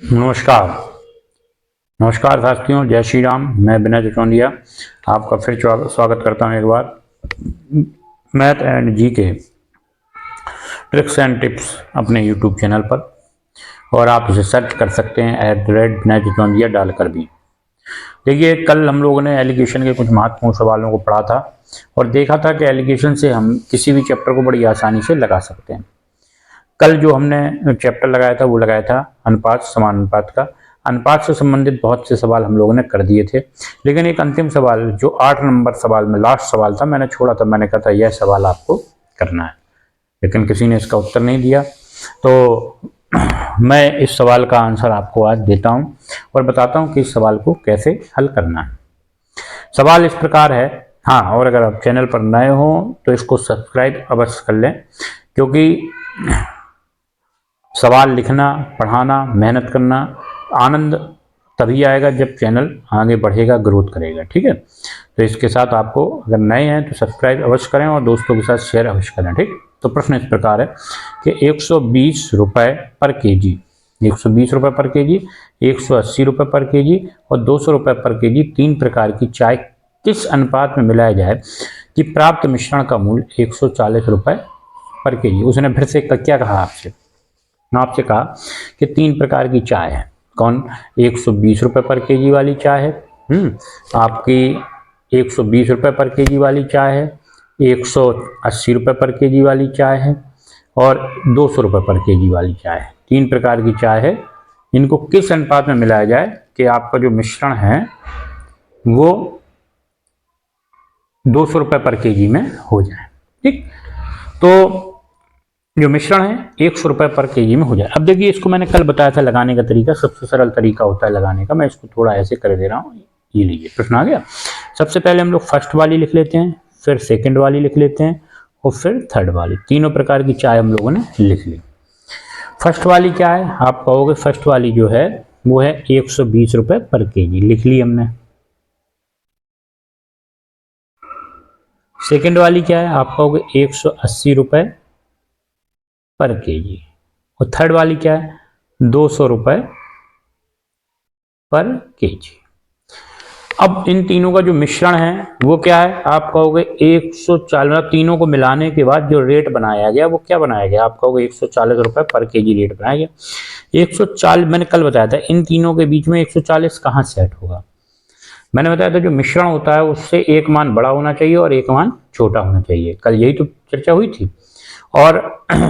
नमस्कार। नमस्कार साथियों, जय श्री राम। मैं विनय जटौंडिया आपका फिर स्वागत करता हूं एक बार मैथ एंड जी के ट्रिक्स एंड टिप्स अपने यूट्यूब चैनल पर, और आप इसे सर्च कर सकते हैं @विनय जटौंडिया डालकर भी। देखिए, कल हम लोगों ने एलिगेशन के कुछ महत्वपूर्ण सवालों को पढ़ा था और देखा था कि एलिगेशन से हम किसी भी चैप्टर को बड़ी आसानी से लगा सकते हैं। कल जो हमने चैप्टर लगाया था वो लगाया था अनुपात समानुपात का। अनुपात से संबंधित बहुत से सवाल हम लोगों ने कर दिए थे, लेकिन एक अंतिम सवाल जो 8 नंबर सवाल में लास्ट सवाल था, मैंने छोड़ा था। मैंने कहा था यह सवाल आपको करना है, लेकिन किसी ने इसका उत्तर नहीं दिया। तो मैं इस सवाल का आंसर आपको आज देता हूं और बताता हूं कि इस सवाल को कैसे हल करना है। सवाल इस प्रकार है। हाँ, और अगर आप चैनल पर नए हो तो इसको सब्सक्राइब अवश्य कर लें, क्योंकि सवाल लिखना, पढ़ाना, मेहनत करना, आनंद तभी आएगा जब चैनल आगे बढ़ेगा, ग्रोथ करेगा। ठीक है, तो इसके साथ आपको अगर नए हैं तो सब्सक्राइब अवश्य करें और दोस्तों के साथ शेयर अवश्य करें। ठीक, तो प्रश्न इस प्रकार है कि 120 रुपये पर केजी, 120 रुपये पर केजी, 180 रुपये पर केजी और 200 रुपये पर केजी 3 प्रकार की चाय किस अनुपात में मिलाया जाए कि प्राप्त मिश्रण का मूल्य 140 रुपये पर केजी। उसने फिर से क्या कहा आपसे कहा कि 3 प्रकार की चाय है। कौन? 120 रुपये पर केजी वाली चाय है, आपकी 120 रुपये पर केजी वाली चाय है, 180 रुपये पर केजी वाली चाय है और 200 रुपये पर केजी वाली चाय है। 3 प्रकार की चाय है। इनको किस अनुपात में मिलाया जाए कि आपका जो मिश्रण है वो 200 रुपये पर केजी में हो जाए। ठीक, तो जो मिश्रण है 100 रुपये पर केजी में हो जाए। अब देखिए, इसको मैंने कल बताया था लगाने का तरीका, सबसे सरल तरीका होता है लगाने का। मैं इसको थोड़ा ऐसे कर दे रहा हूँ, ये लीजिए प्रश्न आ गया। सबसे पहले हम लोग फर्स्ट वाली लिख लेते हैं, फिर सेकंड वाली लिख लेते हैं और फिर थर्ड वाली। तीनों प्रकार की चाय हम लोगों ने लिख ली। फर्स्ट वाली क्या है? आप कहोगे फर्स्ट वाली जो है वो है 120 रुपये पर केजी, लिख ली हमने। सेकंड वाली क्या है? आप कहोगे 180 रुपये पर केजी। और थर्ड वाली क्या है? 200 रुपये पर केजी। अब इन तीनों का जो मिश्रण है वो क्या है? आप कहोगे 140, तीनों को मिलाने के बाद जो रेट बनाया गया वो क्या बनाया गया? आप कहोगे 140 रुपये पर केजी रेट बनाया गया। 140 मैंने कल बताया था, इन तीनों के बीच में 140 कहाँ सेट होगा? मैंने बताया था जो मिश्रण होता है उससे एक मान बड़ा होना चाहिए और एक मान छोटा होना चाहिए। कल यही तो चर्चा हुई थी। और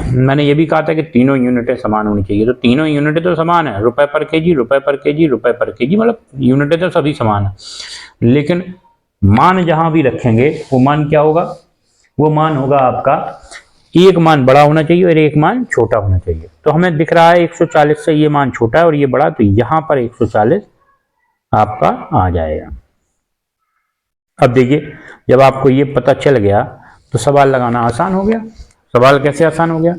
मैंने ये भी कहा था कि तीनों यूनिटें समान होनी चाहिए। तो तीनों यूनिटें तो समान है, रुपए पर केजी, रुपए पर केजी, रुपए पर केजी, मतलब यूनिटें तो सभी समान है। लेकिन मान जहां भी रखेंगे वो मान क्या होगा? वो मान होगा आपका, एक मान बड़ा होना चाहिए और एक मान छोटा होना चाहिए। तो हमें दिख रहा है 140 से ये मान छोटा है और ये बड़ा, तो यहां पर 140 आपका आ जाएगा। अब देखिए, जब आपको ये पता चल गया तो सवाल लगाना आसान हो गया। सवाल कैसे आसान हो गया?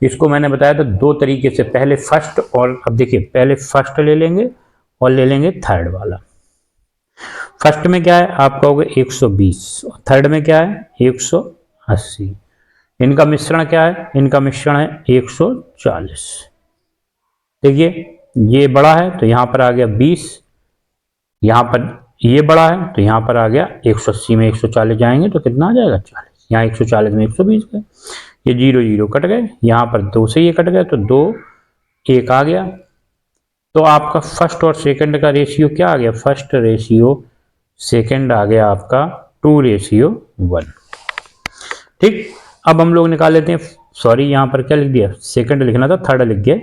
इसको मैंने बताया था दो तरीके से, पहले फर्स्ट और, अब देखिए पहले फर्स्ट ले लेंगे और ले लेंगे थर्ड वाला। फर्स्ट में क्या है? आप कहोगे 120, थर्ड में क्या है? 180। इनका मिश्रण क्या है? इनका मिश्रण है 140। देखिए, ये बड़ा है तो यहां पर आ गया 20, यहां पर ये बड़ा है तो यहां पर आ गया 180 में 140 जाएंगे तो कितना आ जाएगा? 40। यहाँ 140 में 120 गए, ये 0 0 कट गए, यहाँ पर 2 से ये कट गए तो 2 1 आ गया। तो आपका फर्स्ट और सेकंड का रेशियो क्या आ गया? फर्स्ट रेशियो सेकंड आ गया आपका 2:1। ठीक, अब हम लोग निकाल लेते हैं, सॉरी यहाँ पर क्या लिख दिया? सेकंड लिखना था, थर्ड लिख गया।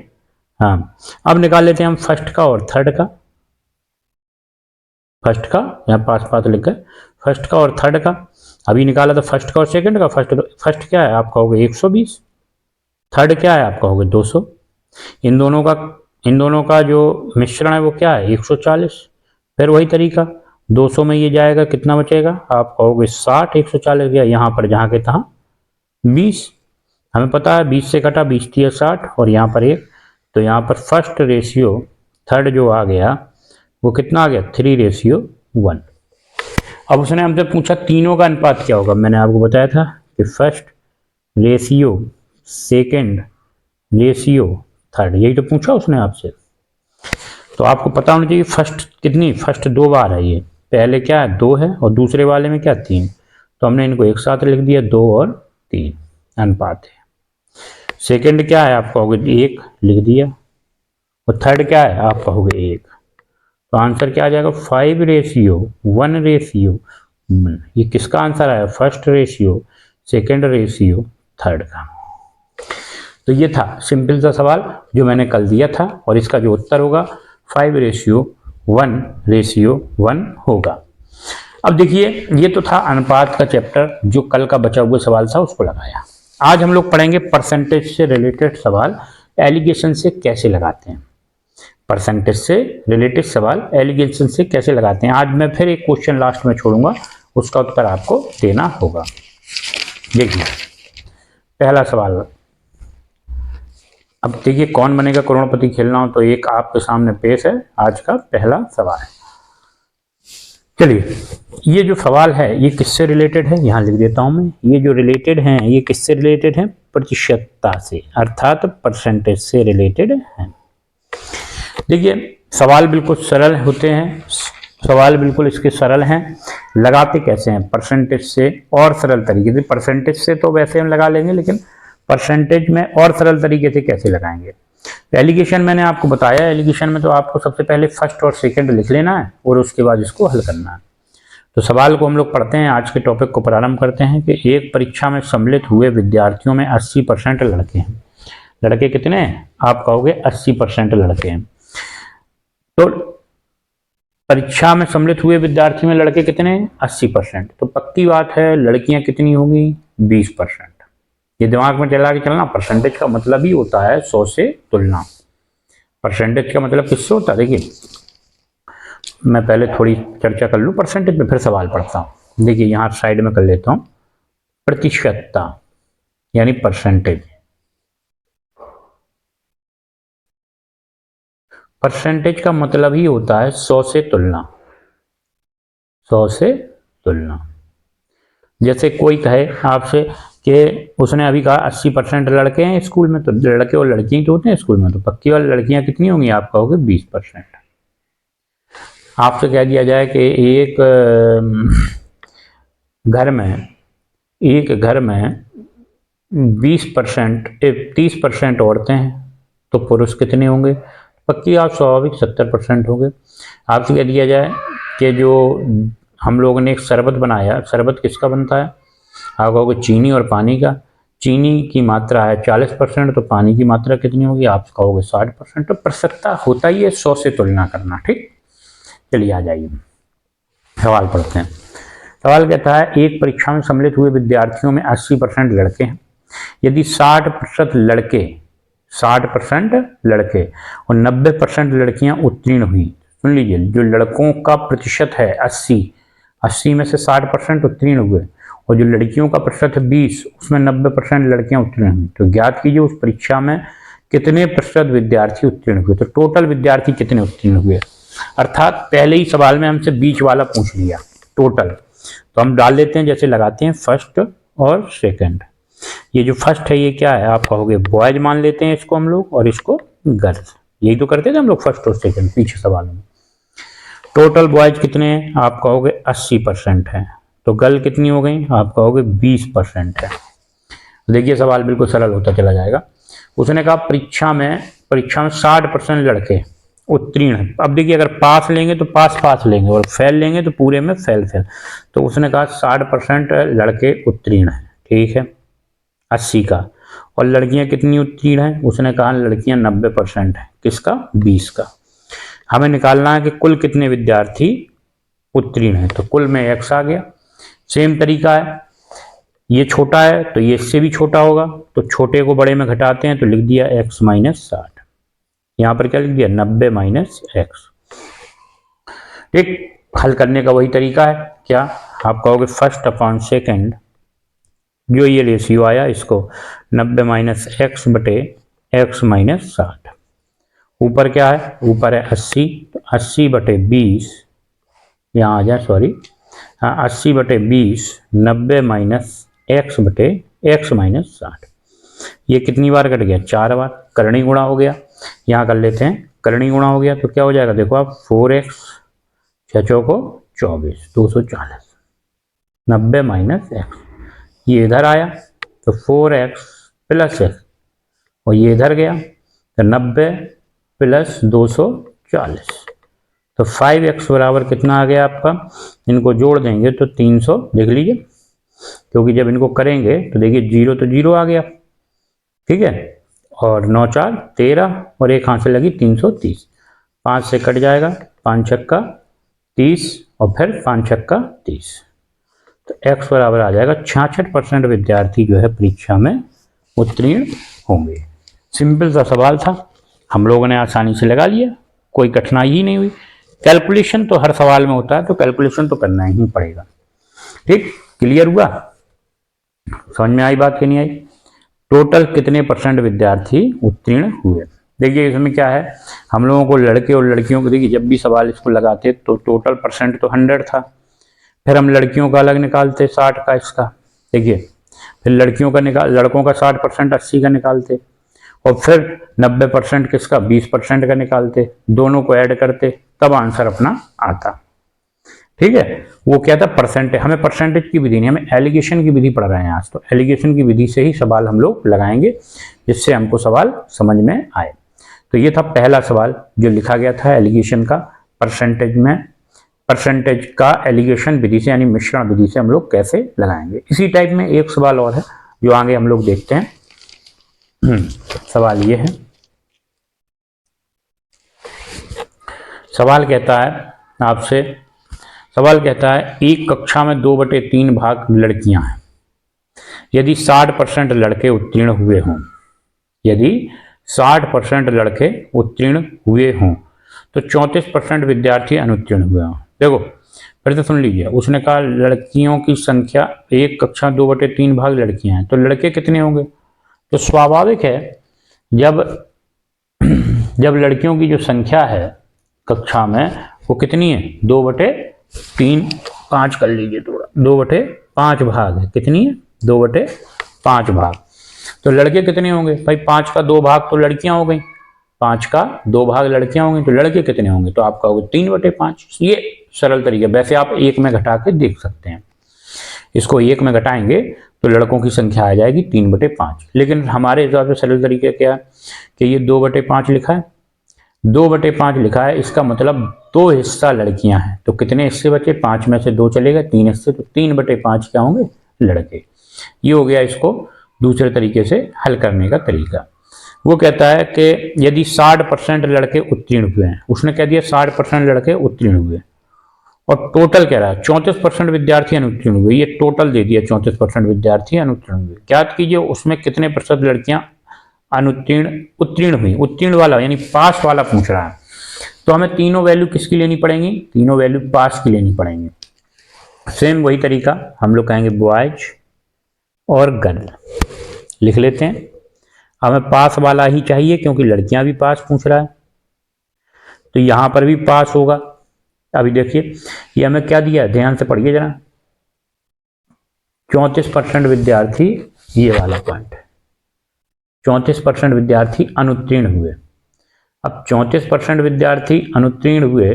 हाँ, अब निकाल लेते हैं हम फर्स्ट का और थर्ड का। फर्स्ट का यहाँ पास पास लिख गए, फर्स्ट का और थर्ड का अभी निकाला था, फर्स्ट का और सेकंड का। फर्स्ट क्या है? आप कहोगे 120, थर्ड क्या है? आप कहोगे 200। इन दोनों का जो मिश्रण है वो क्या है? 140। फिर वही तरीका, 200 में ये जाएगा, कितना बचेगा? आप कहोगे 60, 140 गया, यहाँ पर जहाँ के तहाँ 20। हमें पता है 20 से कटा 20 थी 60 और यहाँ पर 1, तो यहाँ पर फर्स्ट रेशियो थर्ड जो आ गया वो कितना आ गया? 3:1। अब उसने हमसे पूछा तीनों का अनुपात क्या होगा। मैंने आपको बताया था कि first ratio second ratio third, यही तो पूछा उसने आपसे। तो आपको पता होना चाहिए फर्स्ट कितनी, फर्स्ट 2 बार है, ये पहले क्या है 2 है और दूसरे वाले में क्या 3, तो हमने इनको एक साथ लिख दिया 2 और 3 अनुपात है। सेकंड क्या है आप कहोगे 1 लिख दिया, और थर्ड क्या है आप कहोगे 1, तो आंसर क्या आ जाएगा 5:1। ये किसका आंसर आया, first ratio, second ratio, third का। तो ये था सिंपल सा सवाल जो मैंने कल दिया था, और इसका जो उत्तर होगा 5:1 होगा। अब देखिए ये तो था अनुपात का चैप्टर, जो कल का बचा हुआ सवाल था उसको लगाया। आज हम लोग पढ़ेंगे परसेंटेज से रिलेटेड सवाल, एलिगेशन से कैसे लगाते हैं। परसेंटेज से रिलेटेड सवाल एलिगेशन से कैसे लगाते हैं। आज मैं फिर एक क्वेश्चन लास्ट में छोड़ूंगा, उसका उत्तर आपको देना होगा। देखिए पहला सवाल, अब देखिए कौन बनेगा करोड़पति खेलना हो तो एक आपके सामने पेश है आज का पहला सवाल। चलिए ये जो सवाल है ये किससे रिलेटेड है, यहां लिख देता हूं मैं। ये जो रिलेटेड हैं ये किससे रिलेटेड है, प्रतिशतता से, अर्थात परसेंटेज से रिलेटेड है। देखिए सवाल बिल्कुल सरल होते हैं, सवाल बिल्कुल इसके सरल हैं। लगाते कैसे हैं परसेंटेज से और सरल तरीके से। परसेंटेज से तो वैसे हम लगा लेंगे, लेकिन परसेंटेज में और सरल तरीके से कैसे लगाएंगे। एलिगेशन मैंने आपको बताया, एलिगेशन में तो आपको सबसे पहले फर्स्ट और सेकंड लिख लेना है और उसके बाद इसको हल करना है। तो सवाल को हम लोग पढ़ते हैं, आज के टॉपिक को प्रारंभ करते हैं कि एक परीक्षा में सम्मिलित हुए विद्यार्थियों में 80% लड़के हैं। लड़के कितने हैं आप कहोगे 80% लड़के हैं। तो परीक्षा में सम्मिलित हुए विद्यार्थी में लड़के कितने हैं 80%, तो पक्की बात है लड़कियां कितनी होंगी 20%। ये दिमाग में चला के चलना, परसेंटेज का मतलब ही होता है 100 से तुलना। परसेंटेज का मतलब किससे होता है, देखिए मैं पहले थोड़ी चर्चा कर लूँ परसेंटेज पे, फिर सवाल पढ़ता हूँ। देखिए यहाँ साइड में कर लेता हूँ, प्रतिशतता यानी परसेंटेज। परसेंटेज का मतलब ही होता है 100 से तुलना, 100 से तुलना। जैसे कोई कहे आपसे कि उसने अभी कहा 80% लड़के हैं स्कूल में, तो लड़के और लड़कियां तो होते हैं स्कूल में, तो पक्की वाली लड़कियां कितनी होंगी आप कहोगे 20%। आपसे कह दिया जाए कि एक घर में 20% 30% औरतें हैं, तो पुरुष कितने होंगे, पक्की आप स्वाभाविक 70% होंगे। आपसे कह दिया जाए कि जो हम लोगों ने एक शरबत बनाया, शरबत किसका बनता है आप कहोगे चीनी और पानी का। चीनी की मात्रा है 40%, तो पानी की मात्रा कितनी होगी आप कहोगे 60%। तो प्रतिशतता होता ही है 100 से तुलना करना। ठीक, चलिए आ जाइए सवाल पढ़ते हैं। सवाल कहता है एक परीक्षा में सम्मिलित हुए विद्यार्थियों में 80% लड़के हैं। यदि 60% लड़के और 90% लड़कियां उत्तीर्ण हुई, सुन लीजिए जो लड़कों का प्रतिशत है 80 में से 60% उत्तीर्ण हुए, और जो लड़कियों का प्रतिशत है 20, उसमें 90% लड़कियां उत्तीर्ण हुई, तो ज्ञात कीजिए उस परीक्षा में कितने प्रतिशत विद्यार्थी उत्तीर्ण हुए। तो टोटल विद्यार्थी कितने उत्तीर्ण हुए, अर्थात पहले ही सवाल में हमसे बीच वाला पूछ लिया टोटल। तो हम डाल लेते हैं, जैसे लगाते हैं फर्स्ट और सेकंड। ये जो फर्स्ट है ये क्या है आप कहोगे बॉयज मान लेते हैं इसको हम लोग, और इसको गर्ल्स, यही तो करते थे हम लोग फर्स्ट और सेकंड पीछे सवाल में। टोटल बॉयज कितने हैं आप कहोगे 80% है, तो गर्ल कितनी हो गई आप कहोगे 20% है। देखिए सवाल बिल्कुल सरल होता चला जाएगा। उसने कहा परीक्षा में 60% लड़के उत्तीर्ण है। अब देखिए अगर पास लेंगे तो पास लेंगे, और फेल लेंगे तो पूरे में फेल। तो उसने कहा 60% लड़के उत्तीर्ण है, ठीक है 80 का, और लड़कियां कितनी उत्तीर्ण है, उसने कहा लड़कियां 90% है, किसका 20 का। हमें निकालना है कि कुल कितने विद्यार्थी उत्तीर्ण है, तो कुल में x आ गया। सेम तरीका है, ये छोटा है तो ये इससे भी छोटा होगा, तो छोटे को बड़े में घटाते हैं, तो लिख दिया x माइनस 60। यहां पर क्या लिख दिया 90 माइनस x। ठीक, हल करने का वही तरीका है, क्या आप कहोगे फर्स्ट अपॉन सेकंड, जो ये रेशियो आया इसको 90 माइनस x बटे x माइनस 60। ऊपर क्या है, ऊपर है 80, तो 80 बटे 20, यहाँ आ जाए सॉरी, हाँ 80 बटे 20, 90 माइनस x बटे x माइनस 60। ये कितनी बार कट गया 4 बार, करणी गुणा हो गया। यहाँ कर लेते हैं करणी गुणा हो गया तो क्या हो जाएगा, देखो आप 4x 6 चौको 24 240 90 माइनस एक्स, ये इधर आया तो 4x प्लस एक्स और ये इधर गया तो 90 प्लस 240 तो 5x बराबर कितना आ गया आपका, इनको जोड़ देंगे तो 300 देख लीजिए, क्योंकि जब इनको करेंगे तो देखिए 0 तो 0 आ गया, ठीक है, और 9 4 13 और एक हाथ से लगी 330, 5 से कट जाएगा, 5 छक्का 30 और फिर 5 छक्का 30, तो x बराबर आ जाएगा 66% विद्यार्थी जो है परीक्षा में उत्तीर्ण होंगे। सिंपल सा सवाल था, हम लोगों ने आसानी से लगा लिया, कोई कठिनाई ही नहीं हुई। कैलकुलेशन तो हर सवाल में होता है, तो कैलकुलेशन तो करना ही पड़ेगा। ठीक, क्लियर हुआ, समझ में आई बात कि नहीं आई। टोटल कितने परसेंट विद्यार्थी उत्तीर्ण हुए, देखिए इसमें क्या है, हम लोगों को लड़के और लड़कियों को, देखिए जब भी सवाल इसको लगाते तो टोटल परसेंट तो 100 था, फिर हम लड़कियों का अलग निकालते 60 का इसका, देखिए फिर लड़कियों का लड़कों का 60% 80 का निकालते, और फिर 90% किसका 20% का निकालते, दोनों को ऐड करते, तब आंसर अपना आता। ठीक है, वो क्या था परसेंटेज, हमें परसेंटेज की विधि नहीं, हमें एलिगेशन की विधि पढ़ रहे हैं आज, तो एलिगेशन की विधि से ही सवाल हम लोग लगाएंगे, जिससे हमको सवाल समझ में आए। तो ये था पहला सवाल जो लिखा गया था एलिगेशन का, परसेंटेज में, परसेंटेज का एलिगेशन विधि से यानी मिश्रण विधि से हम लोग कैसे लगाएंगे। इसी टाइप में एक सवाल और है जो आगे हम लोग देखते हैं। सवाल ये है, सवाल कहता है आपसे, सवाल कहता है एक कक्षा में 2/3 भाग लड़कियां हैं, यदि 60% लड़के उत्तीर्ण हुए हों, यदि 60% लड़के उत्तीर्ण हुए हों तो 34% विद्यार्थी अनुत्तीर्ण हुए हों। देखो फिर से सुन लीजिए, उसने कहा लड़कियों की संख्या, एक कक्षा 2/3 भाग लड़कियां हैं, तो लड़के कितने होंगे, तो स्वाभाविक है जब लड़कियों की जो संख्या है कक्षा में वो कितनी है 2/3, 5 कर लीजिए थोड़ा, 2/5 भाग है, कितनी है 2/5 भाग, तो लड़के कितने होंगे भाई, 5 का 2 भाग तो लड़कियां हो गई, 5 का 2 भाग लड़कियां होंगी, तो लड़के कितने होंगे, तो आपका होगा 3/5। ये सरल तरीका, वैसे आप एक में घटा के देख सकते हैं, इसको एक में घटाएंगे तो लड़कों की संख्या आ जाएगी 3/5, लेकिन हमारे हिसाब से सरल तरीका क्या है कि ये 2/5 लिखा है, 2/5 लिखा है, इसका मतलब 2 हिस्सा लड़कियां हैं, तो कितने हिस्से बचे, 5 में से 2 चलेगा, 3 हिस्से, तो 3/5 क्या होंगे लड़के। ये हो गया इसको दूसरे तरीके से हल करने का तरीका। वो कहता है कि यदि 60% लड़के उत्तीर्ण हुए हैं, उसने कह दिया 60% लड़के उत्तीर्ण हुए, और टोटल कह रहा है 34% विद्यार्थी अनुत्तीर्ण हुए, ये टोटल दे दिया 34% विद्यार्थी अनुत्तीर्ण हुए। ज्ञात कीजिए उसमें कितने प्रतिशत लड़कियां उत्तीर्ण हुई, उत्तीर्ण वाला यानी पास वाला पूछ रहा है, तो हमें तीनों वैल्यू किसकी लेनी पड़ेंगी, तीनों वैल्यू पास की लेनी पड़ेंगी। सेम वही तरीका हम लोग कहेंगे बॉयज और गर्ल लिख लेते हैं, हमें पास वाला ही चाहिए क्योंकि लड़कियां भी पास पूछ रहा है, तो यहां पर भी पास होगा। अभी देखिए ये हमें क्या दिया है, ध्यान से पढ़िए जरा, 34% विद्यार्थी, ये वाला पॉइंट है, 34% विद्यार्थी अनुत्तीर्ण हुए। अब 34% विद्यार्थी अनुत्तीर्ण हुए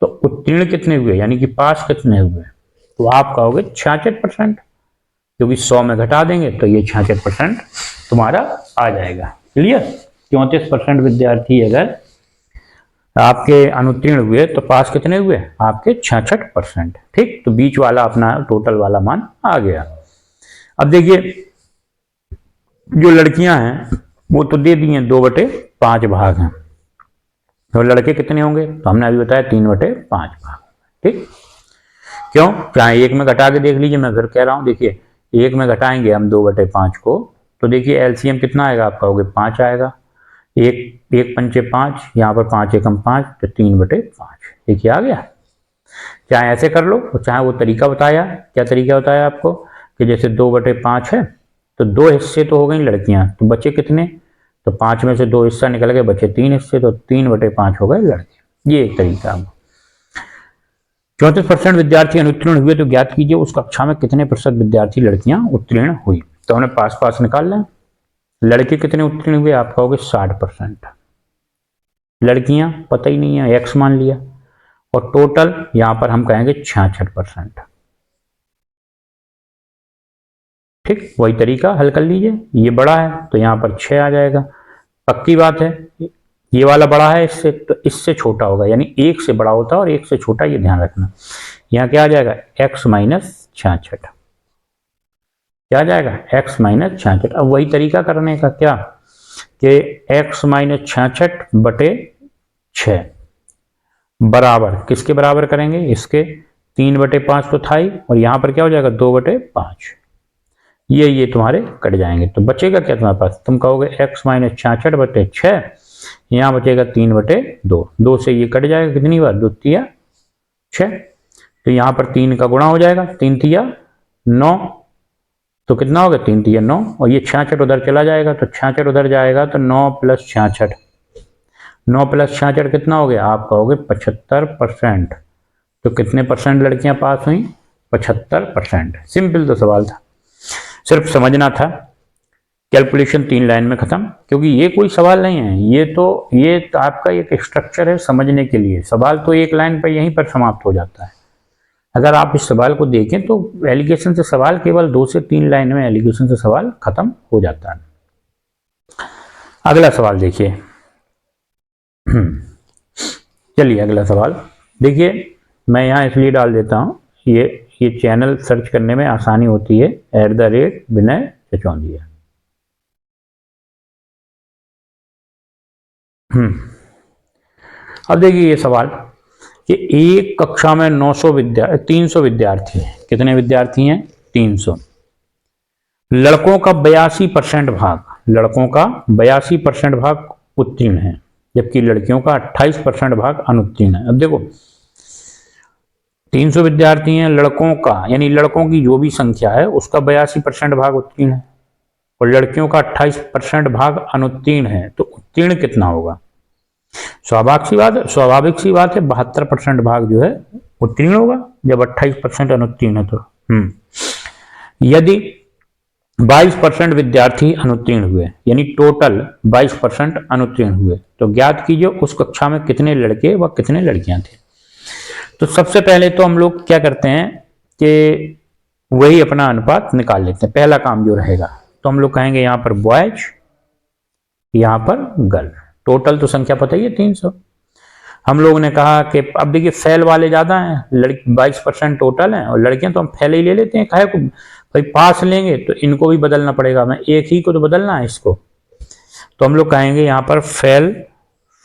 तो उत्तीर्ण कितने हुए यानी कि पास कितने हुए, तो आप कहोगे 66%, क्योंकि 100 में घटा देंगे तो ये 66% तुम्हारा आ जाएगा। क्लियर, 34% विद्यार्थी अगर आपके अनुत्तीर्ण हुए तो पास कितने हुए आपके 66%। ठीक, तो बीच वाला अपना टोटल वाला मान आ गया। अब देखिए जो लड़कियां हैं वो तो दे दी हैं 2/5 भाग हैं, तो लड़के कितने होंगे, तो हमने अभी बताया 3/5 भाग। ठीक, क्यों, चाहे एक में घटा के देख लीजिए, मैं फिर कह रहा हूं, देखिए एक में घटाएंगे हम 2/5 को, तो देखिए एलसीएम कितना आएगा आपका, होगा 5 आएगा, एक पंचे 5, यहाँ पर 5 एकम 5, तो 3/5, देखिए आ गया। चाहे ऐसे कर लो, चाहे वो तरीका बताया, क्या तरीका बताया आपको कि जैसे 2/5 है तो 2 हिस्से तो हो गई लड़कियां, तो बचे कितने, तो 5 में से 2 हिस्सा निकल गए, बचे 3 हिस्से, तो 3/5 हो गए लड़के। ये एक तरीका। 34% विद्यार्थी अनुत्तीर्ण हुए तो ज्ञात कीजिए उस कक्षा में कितने प्रतिशत विद्यार्थी लड़कियां उत्तीर्ण हुई, तो हमने पास पास निकाल लें, लड़के कितने उत्तीर्ण हुए, आप कहोगे 60%। लड़कियां पता ही नहीं है, एक्स मान लिया, और टोटल यहां पर हम कहेंगे 66%। ठीक, वही तरीका हल कर लीजिए। ये बड़ा है तो यहां पर 6 आ जाएगा, पक्की बात है। ये वाला बड़ा है इससे, तो इससे छोटा होगा, यानी एक से बड़ा होता है और एक से छोटा, ये ध्यान रखना। यहाँ क्या आ जाएगा, x माइनस 66, क्या आ जाएगा, x माइनस 66। अब वही तरीका करने का क्या, कि x माइनस 66 बटे 6 बराबर किसके बराबर करेंगे, इसके 3/5 तो था ही, और यहाँ पर क्या हो जाएगा 2/5, ये तुम्हारे कट जाएंगे, तो बचेगा क्या तुम्हारे पास, तुम कहोगे x माइनस 66 बटे 6, यहाँ बचेगा 3/2, 2 से ये कट जाएगा, कितनी बार, 2 तिया 6, तो यहाँ पर 3 का गुणा हो जाएगा, 3 तिया 9, तो कितना हो गया, 3 तिया 9, और ये 66 उधर चला जाएगा, तो 66 उधर जाएगा, तो 9 + 66, 9 + 66 कितना हो गया, आप कहोगे 75%। तो कितने परसेंट लड़कियां पास हुई, 75%। सिंपल तो सवाल था, सिर्फ समझना था। कैलकुलेशन 3 लाइन में खत्म, क्योंकि ये कोई सवाल नहीं है, ये तो आपका एक स्ट्रक्चर है समझने के लिए। सवाल तो एक लाइन पर यहीं पर समाप्त हो जाता है। अगर आप इस सवाल को देखें तो एलिगेशन से सवाल केवल 2 से 3 लाइन में एलिगेशन से सवाल खत्म हो जाता है। अगला सवाल देखिए, चलिए अगला सवाल देखिए, मैं यहाँ इसलिए डाल देता हूँ, ये चैनल सर्च करने में आसानी होती है, @विनय चचौंधिया। अब देखिए ये सवाल कि एक कक्षा में 300 विद्यार्थी हैं। कितने विद्यार्थी हैं, 300। लड़कों का 82% भाग, लड़कों का 82% भाग उत्तीर्ण है, जबकि लड़कियों का 28% भाग अनुत्तीर्ण है। अब देखो 300 विद्यार्थी हैं, लड़कों का यानी लड़कों की जो भी संख्या है उसका 82% भाग उत्तीर्ण है, और लड़कियों का 28% भाग अनुत्तीर्ण है, तो उत्तीर्ण कितना होगा। स्वाभाविक सी बात है 72% भाग जो है उत्तीर्ण होगा, जब 28% अनुत्तीर्ण है तो। यदि 22% विद्यार्थी अनुत्तीर्ण हुए, यानी टोटल 22% अनुत्तीर्ण हुए, तो ज्ञात कीजिए उस कक्षा में कितने लड़के व कितने लड़कियां थे। तो सबसे पहले तो हम लोग क्या करते हैं कि वही अपना अनुपात निकाल लेते हैं। पहला काम जो रहेगा, तो हम लोग कहेंगे यहां पर बॉयज, यहां पर गर्ल। टोटल तो संख्या पता ही है 300। हम लोगों ने कहा कि अब देखिए फेल वाले ज्यादा हैं, लड़की 22% टोटल हैं, और लड़कियां तो हम फेल ही ले लेते हैं, काहे को भाई पास लेंगे तो इनको भी बदलना पड़ेगा, मैं एक ही को तो बदलना है इसको। तो हम लोग कहेंगे यहाँ पर फेल,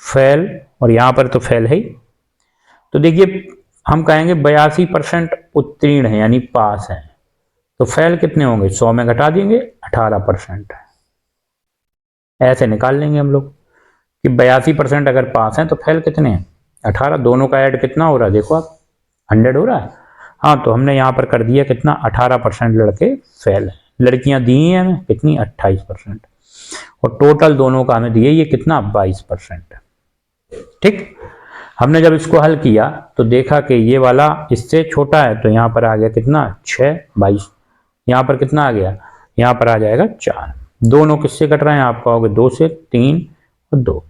फेल, और यहाँ पर तो फेल है ही। तो देखिए हम कहेंगे 82% उत्तीर्ण है यानी पास है, तो फेल कितने होंगे, 100 में घटा देंगे 18%, ऐसे निकाल लेंगे हम लोग कि 82% अगर पास हैं तो फेल कितने हैं, 18। दोनों का ऐड कितना हो रहा है, देखो आप 100 हो रहा है। हाँ, तो हमने यहाँ पर कर दिया कितना, 18% लड़के फेल हैं। लड़कियां दी हैं हमें कितनी, 28%, और टोटल दोनों का हमें दिए ये कितना, 22%। ठीक, हमने जब इसको हल किया तो देखा कि ये वाला इससे छोटा है, तो यहाँ पर आ गया कितना, 6, 22, यहाँ पर कितना आ गया, यहाँ पर आ जाएगा 4। दोनों किससे कट रहे हैं, आप कहोगे 2 से, 3 और 2,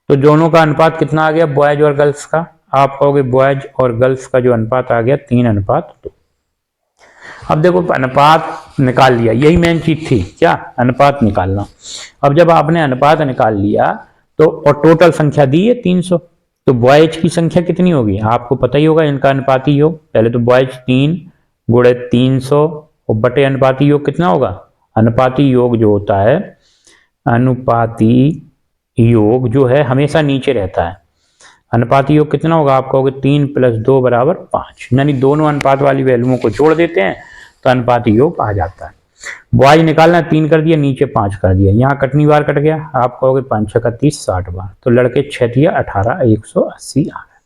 तो दोनों का अनुपात कितना आ गया, बॉयज और गर्ल्स का, आप कहोगे बॉयज और गर्ल्स का जो अनुपात आ गया 3:2। अब देखो अनुपात निकाल लिया, यही मेन चीज थी क्या, अनुपात निकालना। अब जब आपने अनुपात निकाल लिया तो, और टोटल संख्या दी है 300, तो बॉयज की संख्या कितनी होगी, आपको पता ही होगा, इनका अनुपाती योग। पहले तो बॉयज 3 गुणे 300 और बटे अनुपाती योग कितना होगा, अनुपाती योग जो होता है, अनुपाती योग जो है हमेशा नीचे रहता है। अनुपाती योग कितना होगा, आप कहोगे 3 + 2 = 5, यानी दोनों अनुपात वाली वैल्यूओं को जोड़ देते हैं तो अनुपाती योग आ जाता है। बॉयज निकालना, 3 कर दिया, नीचे 5 कर दिया, यहाँ कितनी बार कट गया, आप कहोगे 5 × 6 = 30, 60 बार, तो लड़के 6 × 18, 180 आ गए।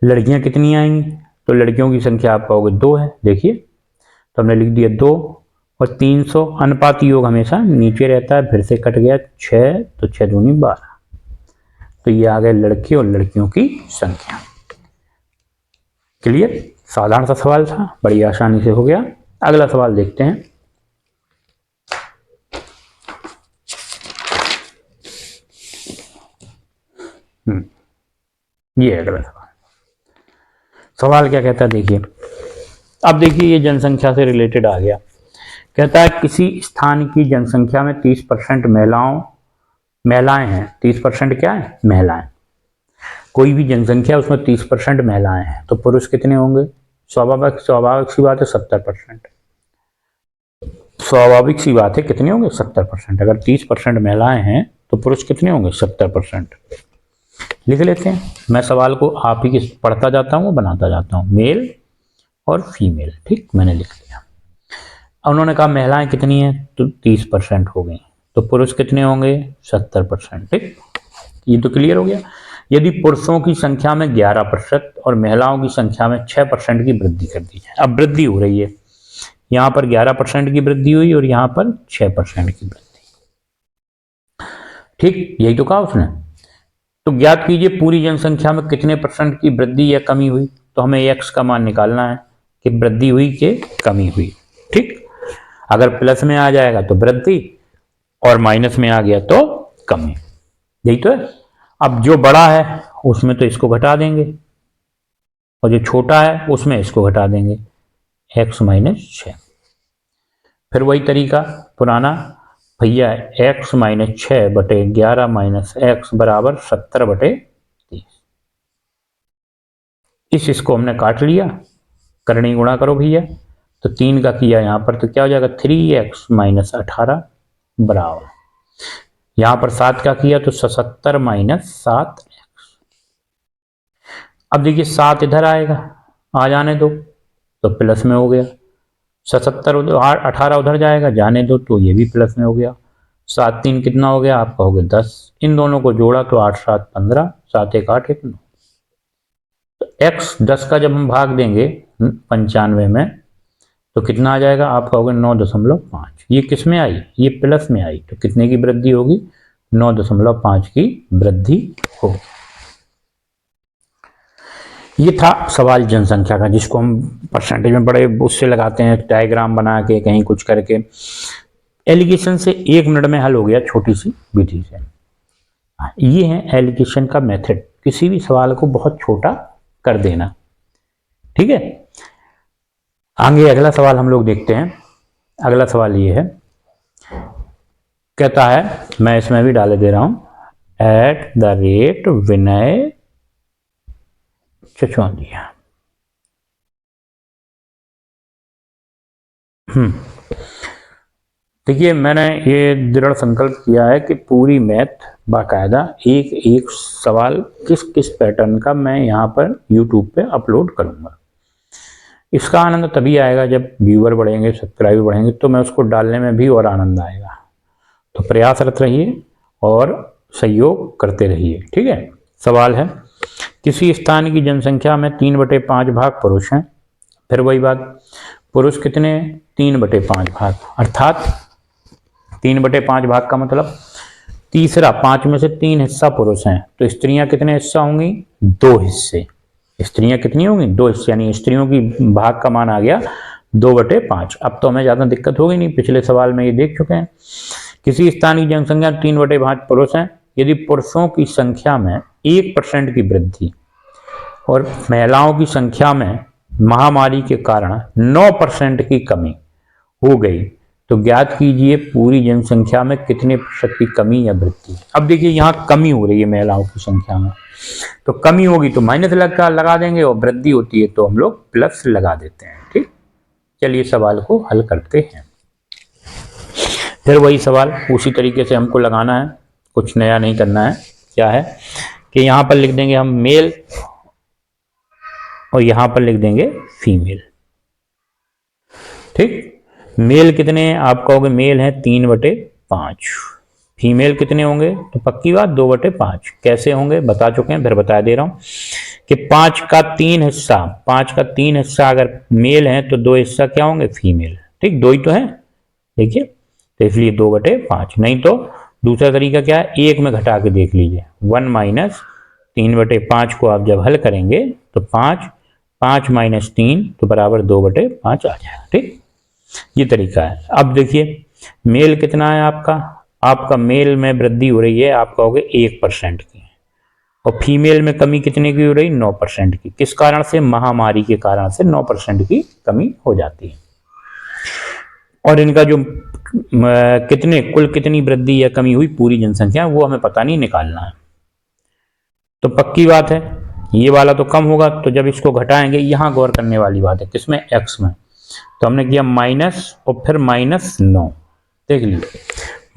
लड़कियां कितनी आएंगी, तो लड़कियों की संख्या आप कहोगे 2 है, देखिए तो हमने लिख दिया 2 और 300, अनुपाती योग हमेशा नीचे रहता है, फिर से कट गया 6, तो 6 दूनी 12, तो ये आ गए लड़के और लड़कियों की संख्या। क्लियर, साधारण सा सवाल था, बड़ी आसानी से हो गया। अगला सवाल देखते हैं। ये है अगला सवाल। सवाल क्या कहता है देखिए, अब देखिए ये जनसंख्या से रिलेटेड आ गया। कहता है किसी स्थान की जनसंख्या में 30% महिलाएं हैं। 30% क्या है? महिलाएं। कोई भी जनसंख्या उसमें 30% महिलाएं हैं, तो पुरुष कितने होंगे? स्वाभाविक सी बात है 70%। स्वाभाविक सी बात है कितने होंगे? 70%। अगर 30% महिलाएं हैं तो पुरुष कितने होंगे? 70%। लिख लेते हैं। मैं सवाल को आप ही पढ़ता जाता हूँ, बनाता जाता हूँ। मेल और फीमेल, ठीक, मैंने लिख लिया। उन्होंने कहा महिलाएं कितनी हैं? तो 30% हो गई, तो पुरुष कितने होंगे? 70%। ठीक, ये तो क्लियर हो गया। यदि पुरुषों की संख्या में 11% और महिलाओं की संख्या में 6% की वृद्धि कर दी जाए। अब वृद्धि हो रही है, यहां पर 11% की वृद्धि हुई और यहां पर 6% की वृद्धि। ठीक, यही तो कहा उसने। तो ज्ञात कीजिए पूरी जनसंख्या में कितने परसेंट की वृद्धि या कमी हुई। तो हमें एक्स का मान निकालना है कि वृद्धि हुई कि कमी हुई। ठीक, अगर प्लस में आ जाएगा तो वृद्धि और माइनस में आ गया तो कमी। यही तो है। अब जो बड़ा है उसमें तो इसको घटा देंगे और जो छोटा है उसमें इसको घटा देंगे, x माइनस 6। फिर वही तरीका पुराना, भैया x माइनस 6 बटे 11 माइनस एक्स बराबर 70 बटे 30। इसको हमने काट लिया, करनी गुणा करो भैया, तो 3 का किया यहां पर तो क्या हो जाएगा? 3x माइनस 18 बराबर, यहां पर 7 का किया तो 77 माइनस 7x। अब देखिए 7 इधर आएगा, आ जाने दो, तो प्लस में हो गया। 77 उधर, 18 उधर जाएगा, जाने दो, तो ये भी प्लस में हो गया। 7 3 कितना हो गया? आपका हो गया 10। इन दोनों को जोड़ा तो 8 7 15, 7 1 8 1 9। तो x 10 का जब हम भाग देंगे 95 में तो कितना आ जाएगा? आपका होगा 9.5। ये किस में आई? ये प्लस में आई, तो कितने की वृद्धि होगी? 9.5 की वृद्धि होगी। ये था सवाल जनसंख्या का, जिसको हम परसेंटेज में बड़े उससे लगाते हैं, डायग्राम बना के कहीं कुछ करके। एलिगेशन से 1 मिनट में हल हो गया, छोटी सी विधि से। ये है एलिगेशन का मेथड, किसी भी सवाल को बहुत छोटा कर देना। ठीक है, आगे अगला सवाल हम लोग देखते हैं। अगला सवाल ये है, कहता है, मैं इसमें भी डाले दे रहा हूं, एट द रेट विनय चचौंधिया। देखिए मैंने ये दृढ़ संकल्प किया है कि पूरी मैथ बाकायदा एक एक सवाल किस किस पैटर्न का मैं यहाँ पर यूट्यूब पे अपलोड करूँगा। इसका आनंद तभी आएगा जब व्यूअर बढ़ेंगे, सब्सक्राइबर बढ़ेंगे, तो मैं उसको डालने में भी और आनंद आएगा। तो प्रयासरत रहिए और सहयोग करते रहिए। ठीक है, सवाल है, किसी स्थान की जनसंख्या में 3/5 भाग पुरुष हैं। फिर वही बात, पुरुष कितने? 3/5 भाग, अर्थात 3/5 भाग का मतलब तीसरा, 5 में से 3 हिस्सा पुरुष हैं, तो स्त्रियां कितने हिस्सा होंगी? 2 हिस्से। स्त्रियां कितनी होंगी? 2 हिस्से, यानी स्त्रियों की भाग का मान आ गया 2/5। अब तो हमें ज्यादा दिक्कत होगी नहीं, पिछले सवाल में ये देख चुके हैं। किसी स्थान की जनसंख्या 3/5 पुरुष हैं। यदि पुरुषों की संख्या में 1% की वृद्धि और महिलाओं की संख्या में महामारी के कारण 9% की कमी हो गई, तो ज्ञात कीजिए पूरी जनसंख्या में कितने प्रतिशत की कमी या वृद्धि। अब देखिए यहाँ कमी हो रही है महिलाओं की संख्या में, तो कमी होगी तो माइनस लगा देंगे, और वृद्धि होती है तो हम लोग प्लस लगा देते हैं। ठीक, चलिए सवाल को हल करते हैं। फिर वही सवाल उसी तरीके से हमको लगाना है, कुछ नया नहीं करना है। क्या है कि यहाँ पर लिख देंगे हम मेल और यहाँ पर लिख देंगे फीमेल। ठीक, मेल कितने हैं? आप कहोगे मेल है 3/5, फीमेल कितने होंगे? तो पक्की बात 2/5। कैसे होंगे बता चुके हैं, फिर बता दे रहा हूं कि 5 का 3 हिस्सा, 5 का 3 हिस्सा अगर मेल है तो 2 हिस्सा क्या होंगे? फीमेल। ठीक, 2 ही तो है, देखिए, तो इसलिए 2/5। नहीं तो दूसरा तरीका क्या है, 1 में घटा के देख लीजिए, 1 माइनस 3/5 को आप जब हल करेंगे तो 5 माइनस 3 तो बराबर 2/5 आ जाएगा। ठीक, ये तरीका है। अब देखिए मेल कितना है आपका? आपका मेल में वृद्धि हो रही है, आपका हो गया 1% की। और फीमेल में कमी कितने की हो रही, 9% की। किस कारण से, महामारी के कारण से 9% की कमी हो जाती है। और इनका जो कितने कुल कितनी वृद्धि या कमी हुई पूरी जनसंख्या, वो हमें पता नहीं, निकालना है। तो पक्की बात है ये वाला तो कम होगा, तो जब इसको घटाएंगे, यहां गौर करने वाली बात है किसमें, एक्स में। तो हमने किया माइनस और फिर -9, देख लीजिए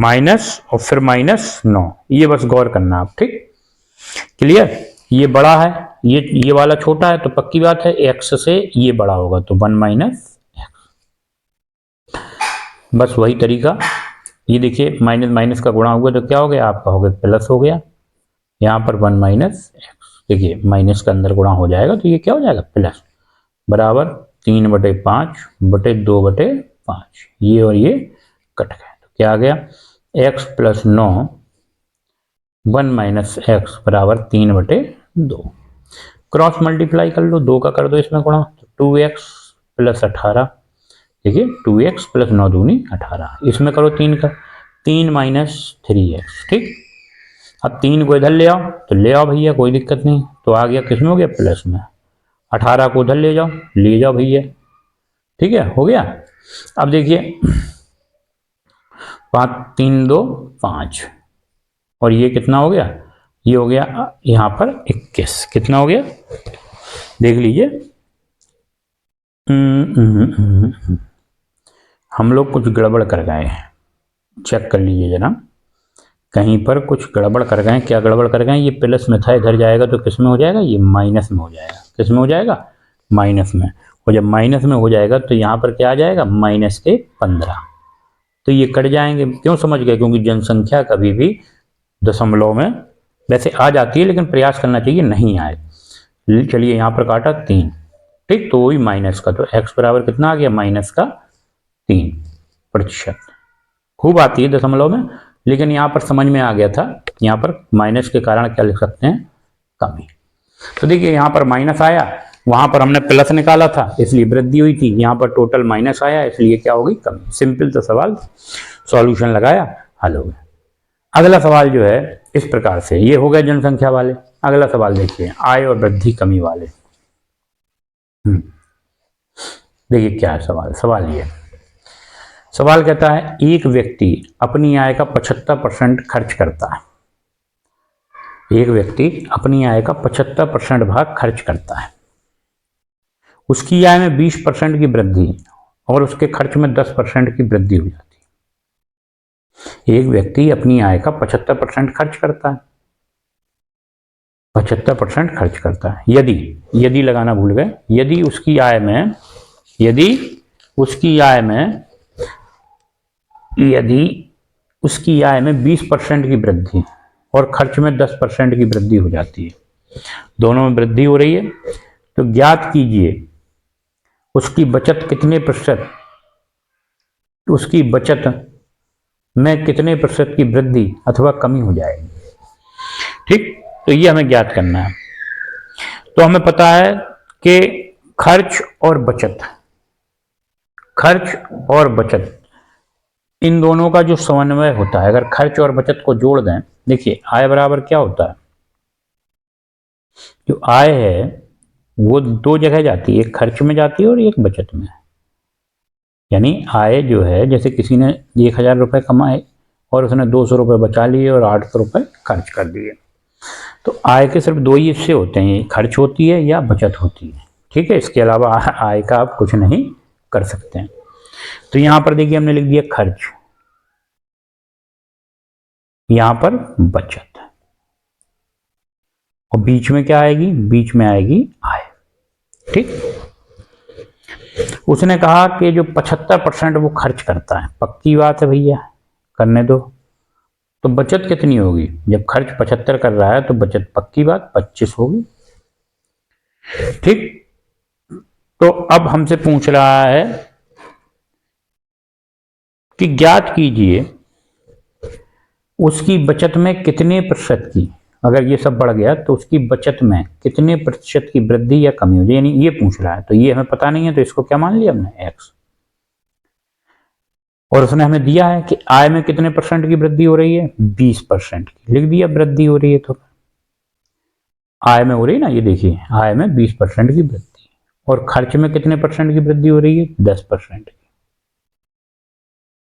माइनस और फिर -9, ये बस गौर करना आप, ठीक, क्लियर। ये बड़ा है, ये वाला छोटा है, तो पक्की बात है एक्स से ये बड़ा होगा, तो 1 माइनस, बस वही तरीका। ये देखिए माइनस माइनस का गुणा हुआ तो क्या हो गया, आपका हो गया प्लस हो गया। यहाँ पर 1 माइनस एक्स, देखिए माइनस का अंदर गुणा हो जाएगा तो ये क्या हो जाएगा, प्लस, बराबर 3/5/2/5, ये और ये कट गए, तो क्या आ गया, x + 9 1 माइनस एक्स बराबर 3/2। क्रॉस मल्टीप्लाई कर लो, 2 का कर दो इसमें गुणा, तो 2x + 18, देखिए 2x + 9 दूनी 18, इसमें करो 3 का, 3 माइनस 3x, ठीक। अब 3 को इधर ले आओ, तो ले आओ भैया, कोई दिक्कत नहीं, तो आ गया किसमें, हो गया प्लस में। 18 को उधर ले जाओ भैया, ठीक है, हो गया। अब देखिए 5 3 2 5, और ये कितना हो गया, ये हो गया यहाँ पर 21, कितना हो गया, देख लीजिए। हम लोग कुछ गड़बड़ कर गए हैं, चेक कर लीजिए जरा, कहीं पर कुछ गड़बड़ कर गए। क्या गड़बड़ कर गए, ये प्लस में था, इधर जाएगा तो किस में हो जाएगा, ये माइनस में हो जाएगा। किस में हो जाएगा, माइनस में। और जब माइनस में हो जाएगा तो यहाँ पर क्या आ जाएगा, -15, तो ये कट जाएंगे। क्यों, समझ गए, क्योंकि जनसंख्या कभी भी दशमलव में वैसे आ जाती है, लेकिन प्रयास करना चाहिए नहीं आए। चलिए यहाँ पर काटा 3, ठीक, तो वही माइनस का, तो x बराबर कितना आ गया, -3%। खूब आती है दशमलव में, लेकिन यहाँ पर समझ में आ गया था, यहाँ पर माइनस के कारण क्या लिख सकते हैं, कमी। तो देखिए यहाँ पर माइनस आया, वहां पर हमने प्लस निकाला था इसलिए वृद्धि हुई थी, यहाँ पर टोटल माइनस आया इसलिए क्या होगी, कमी। सिंपल तो सवाल, सॉल्यूशन लगाया, हल हो गया। अगला सवाल जो है इस प्रकार से, ये हो गया जनसंख्या वाले। अगला सवाल देखिए, आय और वृद्धि कमी वाले। देखिए क्या है सवाल ये, सवाल कहता है एक व्यक्ति अपनी आय का 75% खर्च करता है। एक व्यक्ति अपनी आय का 75% भाग खर्च करता है। उसकी आय में 20% की वृद्धि और उसके खर्च में 10% की वृद्धि हो जाती है। एक व्यक्ति अपनी आय का 75% खर्च करता है, 75% खर्च करता है। यदि लगाना भूल गए, यदि उसकी आय में 20% की वृद्धि और खर्च में 10% की वृद्धि हो जाती है, दोनों में वृद्धि हो रही है, तो ज्ञात कीजिए उसकी बचत कितने प्रतिशत, उसकी बचत में कितने प्रतिशत की वृद्धि अथवा कमी हो जाएगी, ठीक। तो ये हमें ज्ञात करना है। तो हमें पता है कि खर्च और बचत इन दोनों का जो समन्वय होता है, अगर खर्च और बचत को जोड़ दें, देखिए आय बराबर क्या होता है, जो आय है वो 2 जगह जाती है, एक खर्च में जाती है और एक बचत में। यानी आय जो है, जैसे किसी ने 1000 रुपये कमाए और उसने 200 रुपये बचा लिए और 800 रुपये खर्च कर दिए, तो आय के सिर्फ 2 ही हिस्से होते हैं, खर्च होती है या बचत होती है, ठीक है। इसके अलावा आय का आप कुछ नहीं कर सकते हैं। तो यहां पर देखिए हमने लिख दिया खर्च, यहां पर बचत, और बीच में क्या आएगी, बीच में आएगी आय, ठीक। उसने कहा कि जो 75% वो खर्च करता है, पक्की बात है भैया, करने दो। तो बचत कितनी होगी, जब खर्च 75 कर रहा है तो बचत पक्की बात 25 होगी, ठीक। तो अब हमसे पूछ रहा है कि ज्ञात कीजिए उसकी बचत में कितने प्रतिशत की, अगर ये सब बढ़ गया तो उसकी बचत में कितने प्रतिशत की वृद्धि या कमी हो जाए, यानी ये पूछ रहा है। तो ये हमें पता नहीं है, तो इसको क्या मान लिया हमने, x। और उसने हमें दिया है कि आय में कितने % की वृद्धि हो रही है, 20% की, लिख दिया वृद्धि हो रही है। तो आय में हो रही है ना, ये देखिए आय में 20% की वृद्धि, और खर्च में कितने परसेंट की वृद्धि हो रही है? 10% की।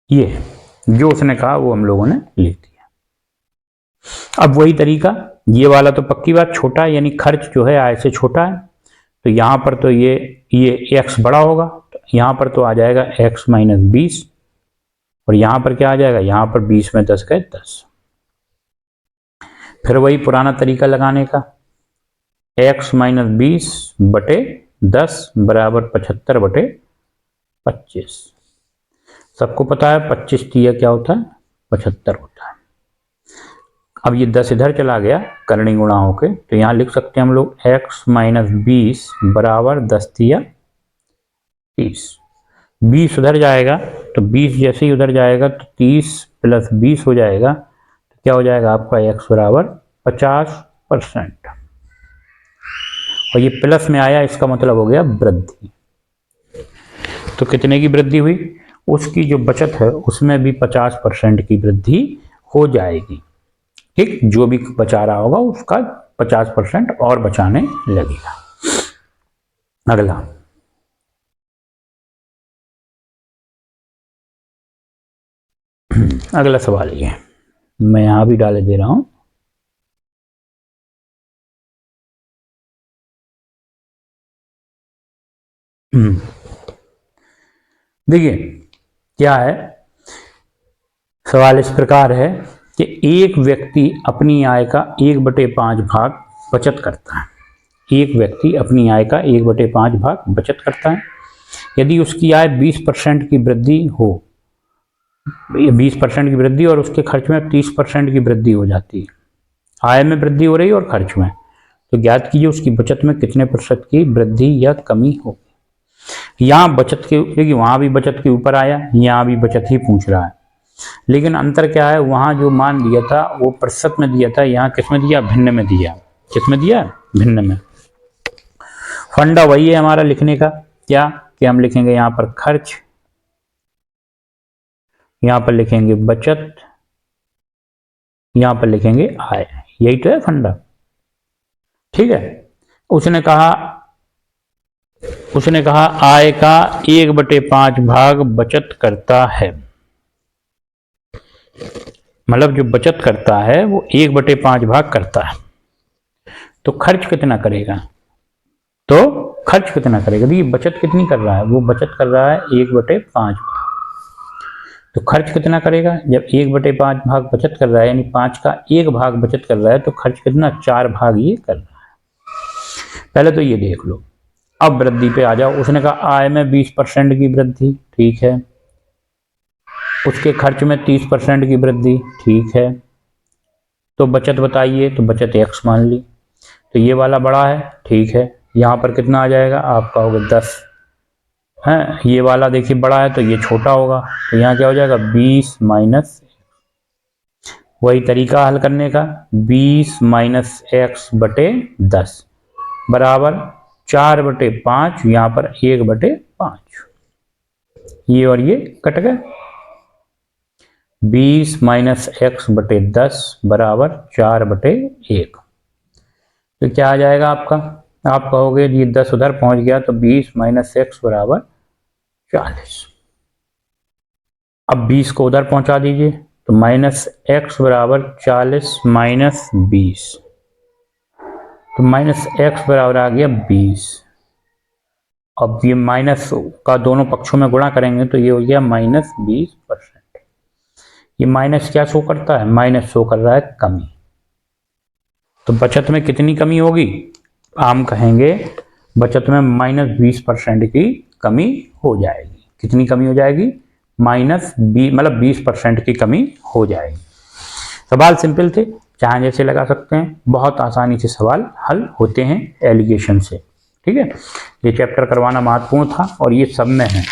ये जो उसने कहा वो हम लोगों ने लिख दिया। अब वही तरीका, ये वाला तो पक्की बात छोटा है, यानी खर्च जो है आय से छोटा है, तो यहां पर तो ये x बड़ा होगा, तो यहां पर तो आ जाएगा x माइनस 20, और यहां पर क्या आ जाएगा? यहां पर 20 में 10 गए 10। फिर वही पुराना तरीका लगाने का, x माइनस 20 बटे 10 बराबर 75 बटे 25। सबको पता है 25 तिया क्या होता है? 75 होता है। अब ये 10 इधर चला गया करणी गुणा होके, तो यहां लिख सकते हैं हम लोग x माइनस 20 बराबर 10 तिया 30। 20 उधर जाएगा तो 20 जैसे ही उधर जाएगा तो 30 प्लस 20 हो जाएगा, तो क्या हो जाएगा आपका x बराबर 50%। और ये प्लस में आया, इसका मतलब हो गया वृद्धि। तो कितने की वृद्धि हुई? उसकी जो बचत है उसमें भी 50% की वृद्धि हो जाएगी। ठीक, जो भी बचा रहा होगा उसका 50% और बचाने लगेगा। अगला, अगला सवाल ये मैं यहां भी डाल दे रहा हूं। देखिए क्या है, सवाल इस प्रकार है कि एक व्यक्ति अपनी आय का 1/5 भाग बचत करता है। एक व्यक्ति अपनी आय का 1/5 भाग बचत करता है। यदि उसकी आय 20% की वृद्धि हो, 20% की वृद्धि और उसके खर्च में 30% की वृद्धि हो जाती है, आय में वृद्धि हो रही है और खर्च में, तो ज्ञात कीजिए उसकी बचत में कितने प्रतिशत की वृद्धि या कमी होगी। यहाँ बचत के, देखिए वहां भी बचत के ऊपर आया, यहाँ भी बचत ही पूछ रहा है, लेकिन अंतर क्या है, वहां जो मान दिया था वो प्रतिशत में दिया था, यहाँ किस में दिया? भिन्न में दिया। किस में दिया? भिन्न में। फंडा वही है हमारा लिखने का, क्या कि हम लिखेंगे यहाँ पर खर्च, यहाँ पर लिखेंगे बचत, यहाँ पर लिखेंगे आय। यही तो है फंडा। ठीक है, उसने कहा आय का 1/5 भाग बचत करता है, मतलब जो बचत करता है वो 1/5 भाग करता है, तो खर्च कितना करेगा? तो खर्च कितना करेगा? देखिए बचत कितनी कर रहा है, वो बचत कर रहा है 1/5 भाग, तो खर्च कितना करेगा? जब 1/5 भाग बचत कर रहा है, यानी 5 का 1 भाग बचत कर रहा है, तो खर्च कितना? 4 भाग ये कर रहा है। पहले तो ये देख लो। अब वृद्धि पे आ जाओ। उसने कहा आय में 20% की वृद्धि, ठीक है, उसके खर्च में 30% की वृद्धि, ठीक है, तो बचत बताइए, तो बचत x मान ली, तो ये वाला बड़ा है, ठीक है, यहाँ पर कितना आ जाएगा आपका? होगा 10 है। ये वाला देखिए बड़ा है तो ये छोटा होगा, तो यहाँ क्या हो जाएगा? 20 माइनस, वही तरीका हल करने का, 20 माइनस x बटे 10 बराबर 4/5, यहाँ पर 1/5, ये और ये कट गए। 20 माइनस x बटे 10 बराबर 4/1, तो क्या आ जाएगा आपका? आप कहोगे ये 10 उधर पहुंच गया, तो 20 माइनस x बराबर 40। अब 20 को उधर पहुंचा दीजिए, तो माइनस x बराबर 40 माइनस 20, तो माइनस x बराबर आ गया 20। अब ये माइनस का दोनों पक्षों में गुणा करेंगे तो ये हो गया माइनस 20%। ये माइनस क्या शो करता है? माइनस शो कर रहा है कमी। तो बचत में कितनी कमी होगी? हम कहेंगे बचत में माइनस 20% की कमी हो जाएगी। कितनी कमी हो जाएगी? माइनस 20, मतलब 20% की कमी हो जाएगी। सवाल सिंपल थे, चाहे जैसे लगा सकते हैं, बहुत आसानी से सवाल हल होते हैं एलिगेशन से। ठीक है, ये चैप्टर करवाना महत्वपूर्ण था और ये सब में है।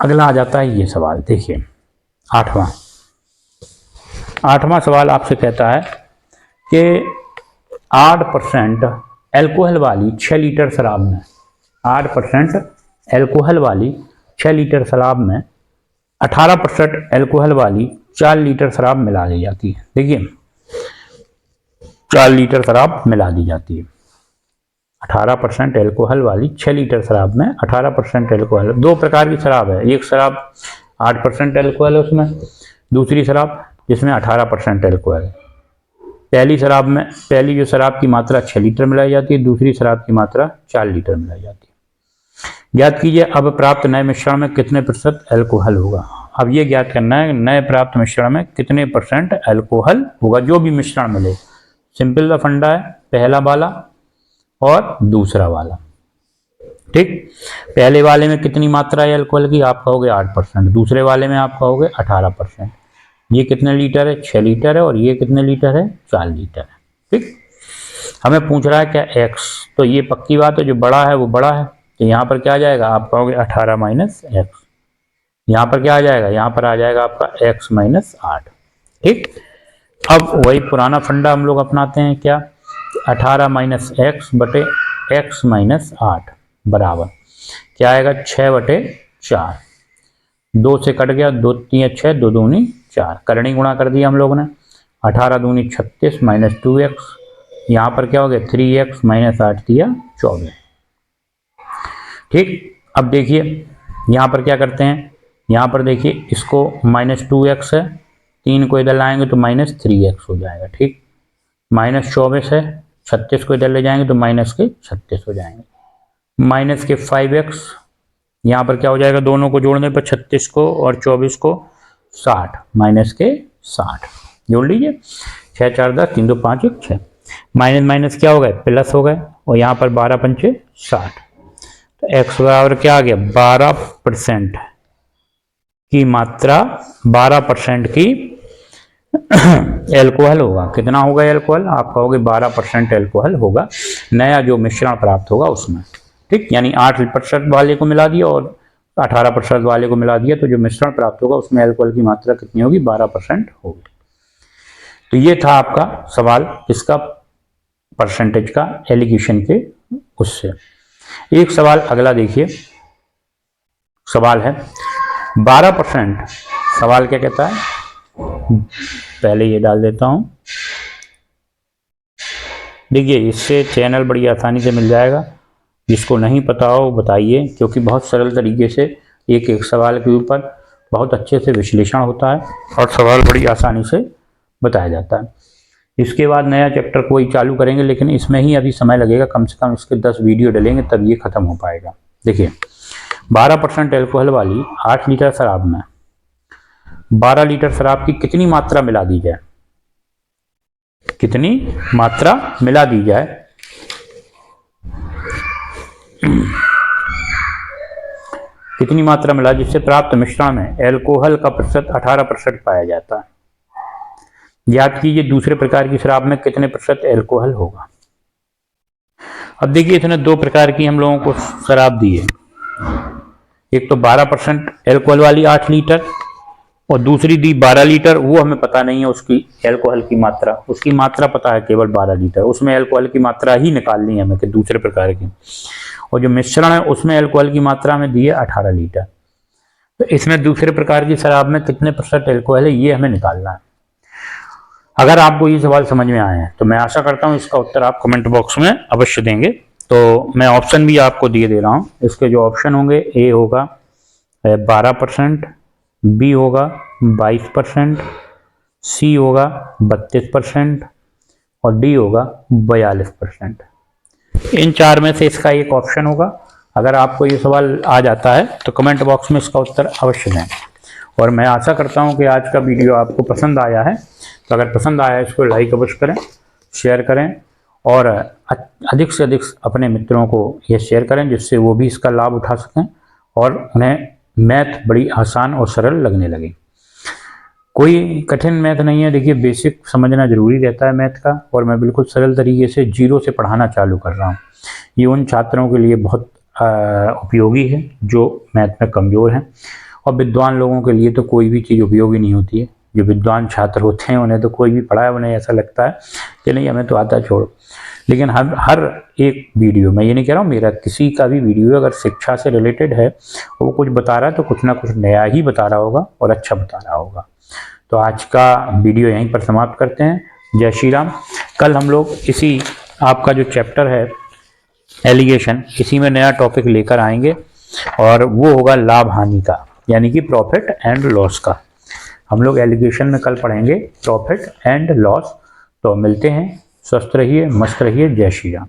अगला आ जाता है ये सवाल, देखिए 8वां सवाल आपसे कहता है कि 8% एल्कोहल वाली 6 लीटर शराब में, 8% एल्कोहल वाली 6 लीटर शराब में 18% एल्कोहल वाली 4 लीटर शराब मिला दी जाती है। देखिए 4 लीटर शराब मिला दी जाती है। 18% एल्कोहल वाली 6 लीटर शराब में 18% एल्कोहल। दो प्रकार की शराब है, एक शराब 8% एल्कोहल है उसमें, दूसरी शराब जिसमें 18% एल्कोहल है। पहली जो शराब की मात्रा 6 लीटर मिलाई जाती है, दूसरी शराब की मात्रा 4 लीटर मिलाई जाती है। ज्ञात कीजिए अब प्राप्त नए मिश्रण में कितने प्रतिशत एल्कोहल होगा। अब ये ज्ञात करना है नए प्राप्त मिश्रण में कितने % एल्कोहल होगा, जो भी मिश्रण मिले। सिंपल सा फंडा है, पहला वाला और दूसरा वाला। ठीक, पहले वाले में कितनी मात्रा है एल्कोहल की, आप कहोगे 8%, दूसरे वाले में आप कहोगे 18%। ये कितने लीटर है, 6 लीटर है, और ये कितने लीटर है, 4 लीटर है। ठीक, हमें पूछ रहा है क्या x, तो ये पक्की बात है जो बड़ा है वो बड़ा है, तो यहाँ पर क्या आ जाएगा, आप कहोगे 18 माइनस एक्स। यहाँ पर क्या आ जाएगा, यहाँ पर आ जाएगा आपका x माइनस 8। ठीक, अब वही पुराना फंडा हम लोग अपनाते हैं, क्या, 18 माइनस एक्स बटे x माइनस 8 बराबर क्या आएगा, 6 बटे 4। 2 से कट गया, 2 3 6, 2 दूनी 4, करणी गुणा कर दिया हम लोग ने। 18 दूनी 36 माइनस 2x, यहाँ पर क्या हो गया 3x माइनस 8 दिया 24। ठीक, अब देखिए यहाँ पर क्या करते हैं, यहाँ पर देखिए इसको माइनस 2x है, 3 को इधर लाएंगे तो माइनस 3x हो जाएगा। ठीक, माइनस 24 है, 36 को इधर ले जाएंगे तो माइनस के 36 हो जाएंगे, माइनस के 5x, यहाँ पर क्या हो जाएगा, दोनों को जोड़ने पर 36 को और 24 को 60, माइनस के 60 जोड़ लीजिए, 6 4 10, 3 2 5 1 6, माइनस माइनस क्या हो गए, प्लस हो गए, और यहाँ पर 12 पंचे 60, तो x बराबर क्या आ गया, 12% की मात्रा, 12% की एल्कोहल होगा। कितना होगा एल्कोहल, आप कहोगे 12% एल्कोहल होगा नया जो मिश्रण प्राप्त होगा उसमें। ठीक, यानी 8% वाले को मिला दिया और 18% वाले को मिला दिया, तो जो मिश्रण प्राप्त होगा उसमें एल्कोहल की मात्रा कितनी होगी, 12% होगी। तो ये था आपका सवाल, इसका परसेंटेज का एलिगेशन के उससे। एक सवाल अगला देखिए, सवाल है 12%, सवाल क्या कहता है, पहले ये डाल देता हूं। देखिए इससे चैनल बड़ी आसानी से मिल जाएगा, जिसको नहीं पता हो बताइए, क्योंकि बहुत सरल तरीके से एक एक सवाल के ऊपर बहुत अच्छे से विश्लेषण होता है और सवाल बड़ी आसानी से बताया जाता है। इसके बाद नया चैप्टर कोई चालू करेंगे, लेकिन इसमें ही अभी समय लगेगा, कम से कम इसके 10 वीडियो डलेंगे तब ये खत्म हो पाएगा। देखिए 12% एल्कोहल वाली 8 लीटर शराब में 12 लीटर शराब की कितनी मात्रा मिला दी जाए, कितनी मात्रा मिला दी जाए, कितनी मात्रा मिला जिससे प्राप्त मिश्रण में एल्कोहल का प्रतिशत 18% पाया जाता है। याद कीजिए दूसरे प्रकार की शराब में कितने % एल्कोहल होगा। अब देखिए इसने दो प्रकार की हम लोगों को शराब दी है, एक तो 12% एल्कोहल वाली 8 लीटर और दूसरी दी 12 लीटर। वो हमें पता नहीं है उसकी एल्कोहल की मात्रा, उसकी मात्रा पता है केवल 12 लीटर, उसमें एल्कोहल की मात्रा ही निकालनी है हमें कि दूसरे प्रकार की। और जो मिश्रण है उसमें एल्कोहल की मात्रा में दी है 18 लीटर। तो इसमें दूसरे प्रकार की शराब में कितने % एल्कोहल है ये हमें निकालना है। अगर आपको ये सवाल समझ में आए हैं तो मैं आशा करता हूँ इसका उत्तर आप कमेंट बॉक्स में अवश्य देंगे। तो मैं ऑप्शन भी आपको दे रहा हूँ। इसके जो ऑप्शन होंगे, ए होगा 12%, बी होगा 22%, सी होगा 32% और डी होगा 42%। इन चार में से इसका एक ऑप्शन होगा। अगर आपको ये सवाल आ जाता है तो कमेंट बॉक्स में इसका उत्तर अवश्य दें। और मैं आशा करता हूँ कि आज का वीडियो आपको पसंद आया है, तो अगर पसंद आया है इसको लाइक अवश्य करें, शेयर करें और अधिक से अधिक अपने मित्रों को ये शेयर करें जिससे वो भी इसका लाभ उठा सकें और उन्हें मैथ बड़ी आसान और सरल लगने लगे। कोई कठिन मैथ नहीं है, देखिए बेसिक समझना जरूरी रहता है मैथ का, और मैं बिल्कुल सरल तरीके से जीरो से पढ़ाना चालू कर रहा हूँ। ये उन छात्रों के लिए बहुत उपयोगी है जो मैथ में कमज़ोर हैं, और विद्वान लोगों के लिए तो कोई भी चीज़ उपयोगी नहीं होती है। जो विद्वान छात्र होते हैं उन्हें तो कोई भी पढ़ाए उन्हें ऐसा लगता है कि नहीं हमें तो आता छोड़ो। लेकिन हर एक वीडियो, मैं ये नहीं कह रहा हूँ मेरा किसी का भी वीडियो अगर शिक्षा से रिलेटेड है, वो कुछ बता रहा है तो कुछ ना कुछ नया ही बता रहा होगा और अच्छा बता रहा होगा। तो आज का वीडियो यहीं पर समाप्त करते हैं। जय श्री राम। कल हम लोग इसी आपका जो चैप्टर है एलिगेशन, इसी में नया टॉपिक लेकर आएंगे और वो होगा लाभ हानि का, यानी कि प्रॉफिट एंड लॉस का। हम लोग एलिगेशन में कल पढ़ेंगे प्रॉफिट एंड लॉस। तो मिलते हैं, स्वस्थ रहिए, मस्त रहिए। जय श्री राम।